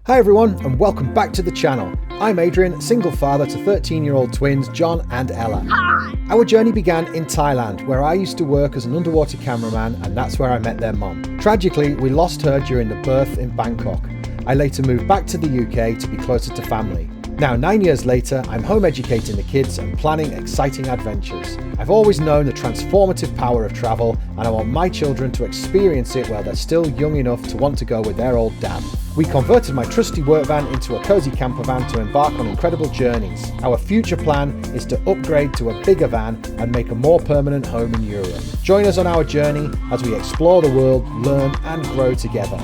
Hi everyone and welcome back to the channel. I'm Adrian, single father to 13-year-old twins John and Ella. Our journey began in Thailand, where I used to work as an underwater cameraman, and that's where I met their mum. Tragically, we lost her during the birth in Bangkok. I later moved back to the UK to be closer to family. Now 9 years later, I'm home educating the kids and planning exciting adventures. I've always known the transformative power of travel, and I want my children to experience it while they're still young enough to want to go with their old dad. We converted my trusty work van into a cosy camper van to embark on incredible journeys. Our future plan is to upgrade to a bigger van and make a more permanent home in Europe. Join us on our journey as we explore the world, learn and grow together.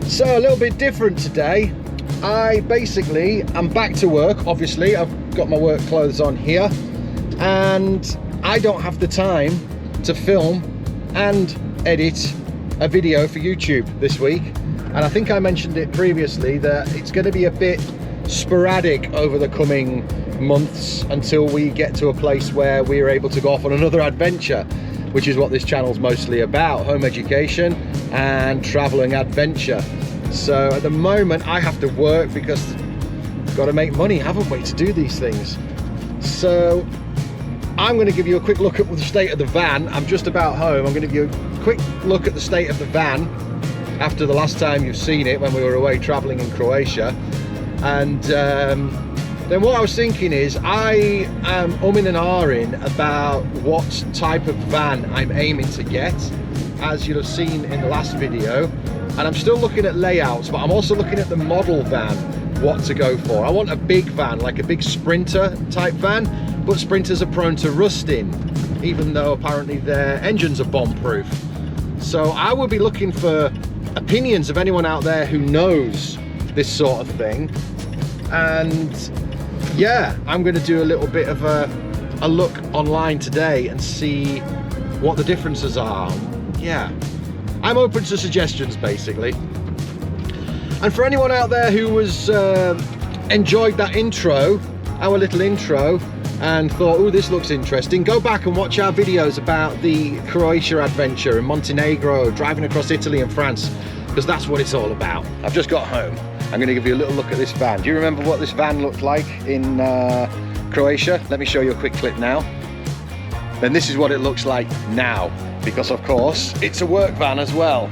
So a little bit different today. I'm back to work, obviously. I've got my work clothes on here and I don't have the time to film and edit a video for YouTube this week. And I think I mentioned it previously that it's going to be a bit sporadic over the coming months until we get to a place where we're able to go off on another adventure, which is what this channel's mostly about: home education and traveling adventure. So at the moment I have to work because we've got to make money, haven't we, to do these things. So I'm going to give you a quick look at the state of the van. I'm just about home. I'm going to give you a quick look at the state of the van after the last time you've seen it, when we were away traveling in Croatia. And then what I was thinking is, I am umming and ahhing about what type of van I'm aiming to get, as you'll have seen in the last video. And I'm still looking at layouts, but I'm also looking at the model van, what to go for. I want a big van, like a big Sprinter type van, but Sprinters are prone to rusting, even though apparently their engines are bomb-proof. So I will be looking for opinions of anyone out there who knows this sort of thing. And yeah, I'm going to do a little bit of a look online today and see what the differences are. Yeah, I'm open to suggestions basically. And for anyone out there who was enjoyed that intro, our little intro, and thought, oh, this looks interesting, go back and watch our videos about the Croatia adventure and Montenegro, driving across Italy and France, because that's what it's all about. I've just got home. I'm going to give you a little look at this van. Do you remember what this van looked like in Croatia? Let me show you a quick clip now. Then this is what it looks like now, because of course it's a work van as well.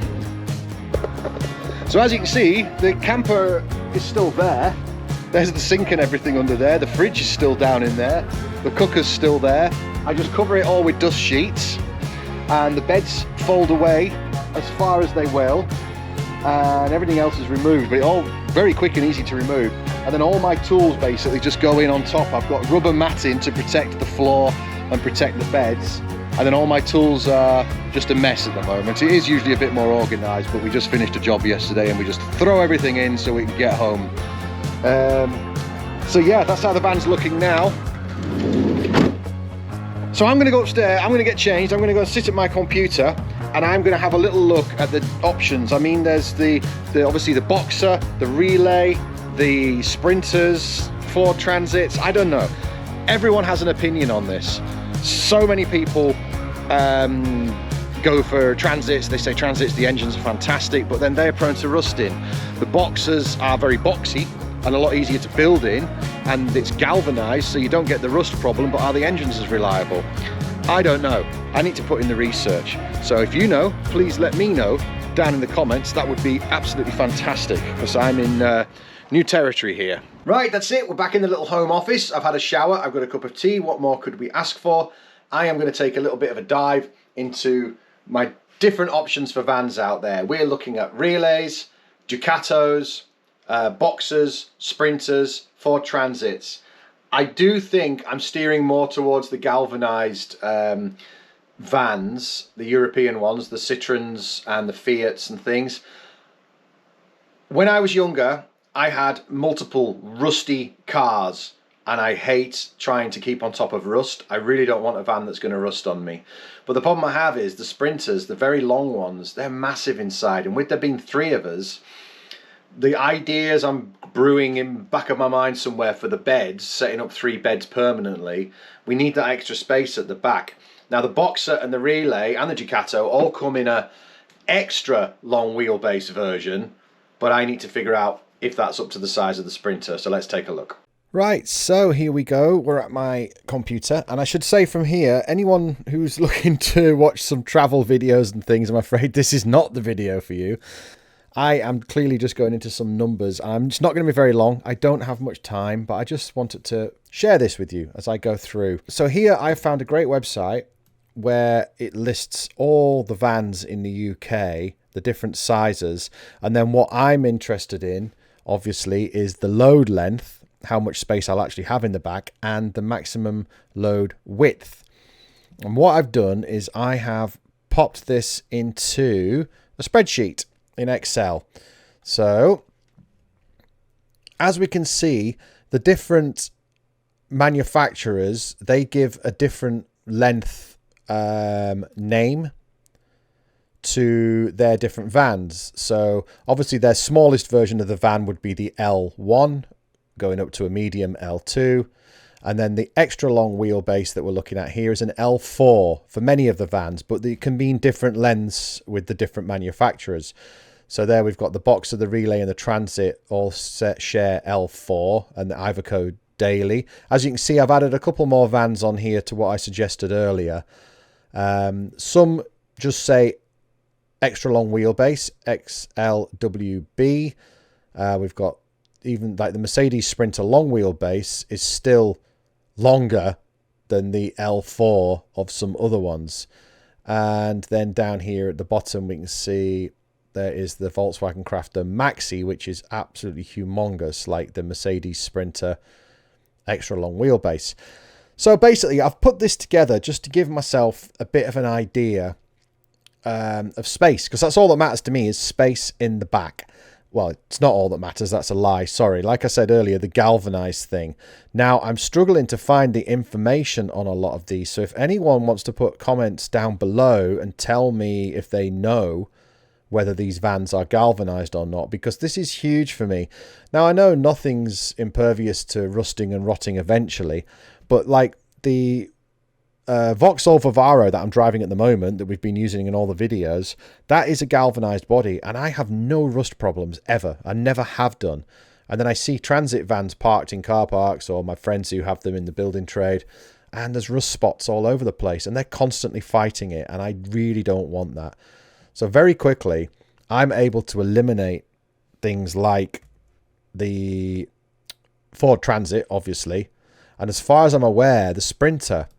So as you can see, the camper is still there. There's the sink and everything under there. The fridge is still down in there. The cooker's still there. I just cover it all with dust sheets, and the beds fold away as far as they will, and everything else is removed, but all very quick and easy to remove. And then all my tools basically just go in on top. I've got rubber matting to protect the floor and protect the beds, and then all my tools are just a mess at the moment. It is usually a bit more organized, but we just finished a job yesterday and we just throw everything in so we can get home. So yeah, that's how the van's looking now. So I'm going to go upstairs, I'm going to get changed, I'm going to go sit at my computer, and I'm going to have a little look at the options. I mean, there's the obviously the Boxer, the Relay, the Sprinters, Ford Transits. I don't know. Everyone has an opinion on this. So many people go for Transits. They say Transits, the engines are fantastic, but then they're prone to rusting. The Boxers are very boxy and a lot easier to build in, and it's galvanized, so you don't get the rust problem, but are the engines as reliable? I don't know. I need to put in the research. So if you know, please let me know down in the comments. That would be absolutely fantastic, because I'm in new territory here. Right, that's it. We're back in the little home office. I've had a shower, I've got a cup of tea. What more could we ask for? I am going to take a little bit of a dive into my different options for vans out there. We're looking at Relays, Ducatos, Boxers, Sprinters, Ford Transits. I do think I'm steering more towards the galvanized vans, the European ones, the Citroens and the Fiats and things. When I was younger, I had multiple rusty cars, and I hate trying to keep on top of rust. I really don't want a van that's going to rust on me. But the problem I have is the Sprinters, the very long ones, they're massive inside, and with there being three of us, the ideas I'm brewing in back of my mind somewhere for the beds, setting up 3 beds permanently, we need that extra space at the back. Now the Boxer and the Relay and the Ducato all come in a extra long wheelbase version, but I need to figure out if that's up to the size of the Sprinter. So let's take a look. Right, so here we go. We're at my computer, and I should say from here, anyone who's looking to watch some travel videos and things, I'm afraid this is not the video for you. I am clearly just going into some numbers. It's not going to be very long. I don't have much time, but I just wanted to share this with you as I go through. So here I found a great website where it lists all the vans in the UK, the different sizes, and then what I'm interested in, obviously, is the load length, how much space I'll actually have in the back, and the maximum load width. And what I've done is I have popped this into a spreadsheet in Excel. So as we can see, the different manufacturers, they give a different length name to their different vans. So obviously their smallest version of the van would be the L1, going up to a medium L2, and then the extra long wheelbase that we're looking at here is an L4 for many of the vans, but it can mean different lengths with the different manufacturers. So there we've got the Boxer, the Relay, and the Transit all share L4, and the Iveco Daily. As you can see, I've added a couple more vans on here to what I suggested earlier. Some just say extra long wheelbase, XLWB. We've got even like the Mercedes Sprinter long wheelbase is still longer than the L4 of some other ones. And then down here at the bottom, we can see there is the Volkswagen Crafter Maxi, which is absolutely humongous, like the Mercedes Sprinter extra long wheelbase. So basically, I've put this together just to give myself a bit of an idea of space, because that's all that matters to me, is space in the back. Well, it's not all that matters. That's a lie. Sorry. Like I said earlier, the galvanized thing. Now, I'm struggling to find the information on a lot of these. So if anyone wants to put comments down below and tell me if they know whether these vans are galvanized or not, because this is huge for me. Now, I know nothing's impervious to rusting and rotting eventually, but like the Vauxhall Vivaro that I'm driving at the moment, that we've been using in all the videos, that is a galvanized body, and I have no rust problems ever. I never have done. And then I see transit vans parked in car parks, or my friends who have them in the building trade, and there's rust spots all over the place, and they're constantly fighting it, and I really don't want that. So very quickly, I'm able to eliminate things like the Ford Transit, obviously, and as far as I'm aware, the Sprinter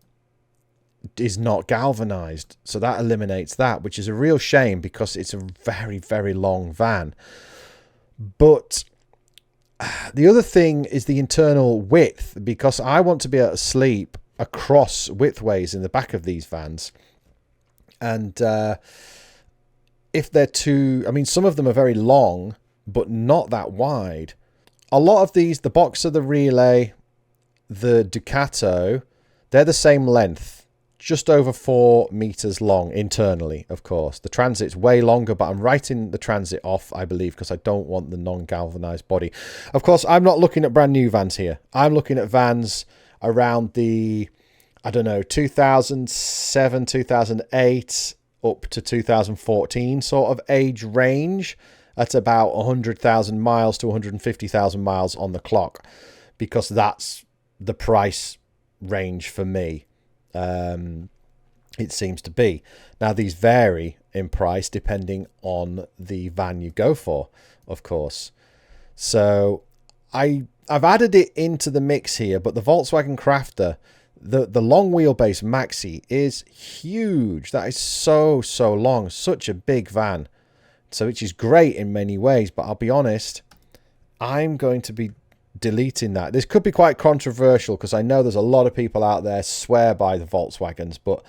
is not galvanized, so that eliminates that, which is a real shame because it's a very, very long van. But the other thing is the internal width, because I want to be able to sleep across widthways in the back of these vans. And if they're too, I mean, some of them are very long but not that wide. A lot of these, the Boxer, the Relay, the Ducato, they're the same length, just over 4 meters long internally, of course. The Transit's way longer, but I'm writing the Transit off, I believe, because I don't want the non-galvanized body. Of course, I'm not looking at brand new vans here. I'm looking at vans around the, I don't know, 2007, 2008, up to 2014 sort of age range, at about 100,000 miles to 150,000 miles on the clock, because that's the price range for me. It seems to be. Now, these vary in price depending on the van you go for, of course. So I've added it into the mix here, but the Volkswagen Crafter, the long wheelbase Maxi, is huge. That is so long, such a big van. So which is great in many ways, but I'll be honest, I'm going to be deleting that. This could be quite controversial because I know there's a lot of people out there swear by the Volkswagens, but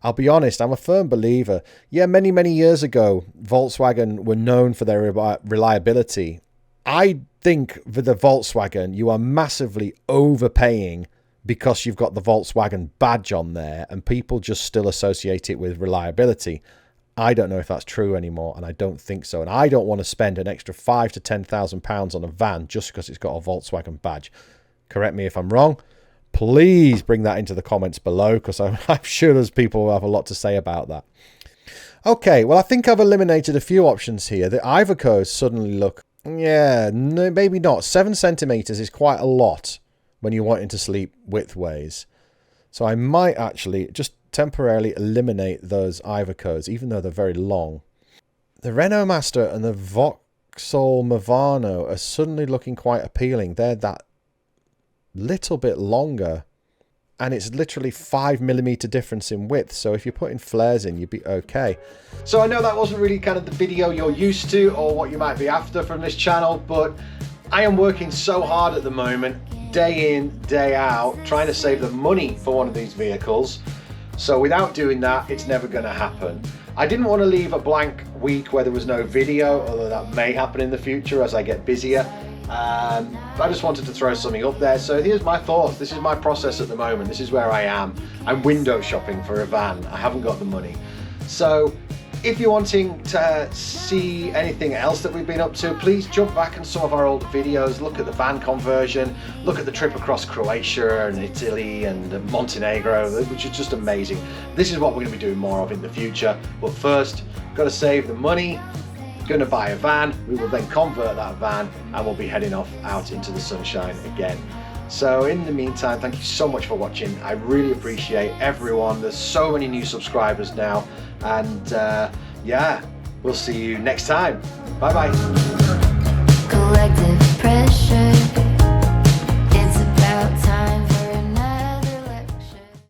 I'll be honest, I'm a firm believer. Yeah, many years ago, Volkswagen were known for their reliability. I think for the Volkswagen, you are massively overpaying because you've got the Volkswagen badge on there and people just still associate it with reliability. I don't know if that's true anymore, and I don't think so. And I don't want to spend an extra £5,000 to £10,000 on a van just because it's got a Volkswagen badge. Correct me if I'm wrong, please bring that into the comments below, because I'm sure there's people who have a lot to say about that. Okay, well, I think I've eliminated a few options here. The Iveco's suddenly look, yeah, no, maybe not. 7 centimeters is quite a lot when you're wanting to sleep widthways. So I might actually just temporarily eliminate those Iveco's, even though they're very long. The Renault Master and the Vauxhall Movano are suddenly looking quite appealing. They're that little bit longer, and it's literally 5mm difference in width, so if you're putting flares in, you'd be okay. So I know that wasn't really kind of the video you're used to or what you might be after from this channel, but I am working so hard at the moment, day in, day out, trying to save the money for one of these vehicles. So without doing that, it's never going to happen. I didn't want to leave a blank week where there was no video, although that may happen in the future as I get busier. I just wanted to throw something up there. So here's my thoughts. This is my process at the moment. This is where I am. I'm window shopping for a van. I haven't got the money. So if you're wanting to see anything else that we've been up to, please jump back on some of our old videos. Look at the van conversion. Look at the trip across Croatia and Italy and Montenegro, which is just amazing. This is what we're going to be doing more of in the future. But first, got to save the money. Going to buy a van. We will then convert that van and we'll be heading off out into the sunshine again. So in the meantime, thank you so much for watching. I really appreciate everyone. There's so many new subscribers now, and yeah, we'll see you next time. Bye bye. Collective.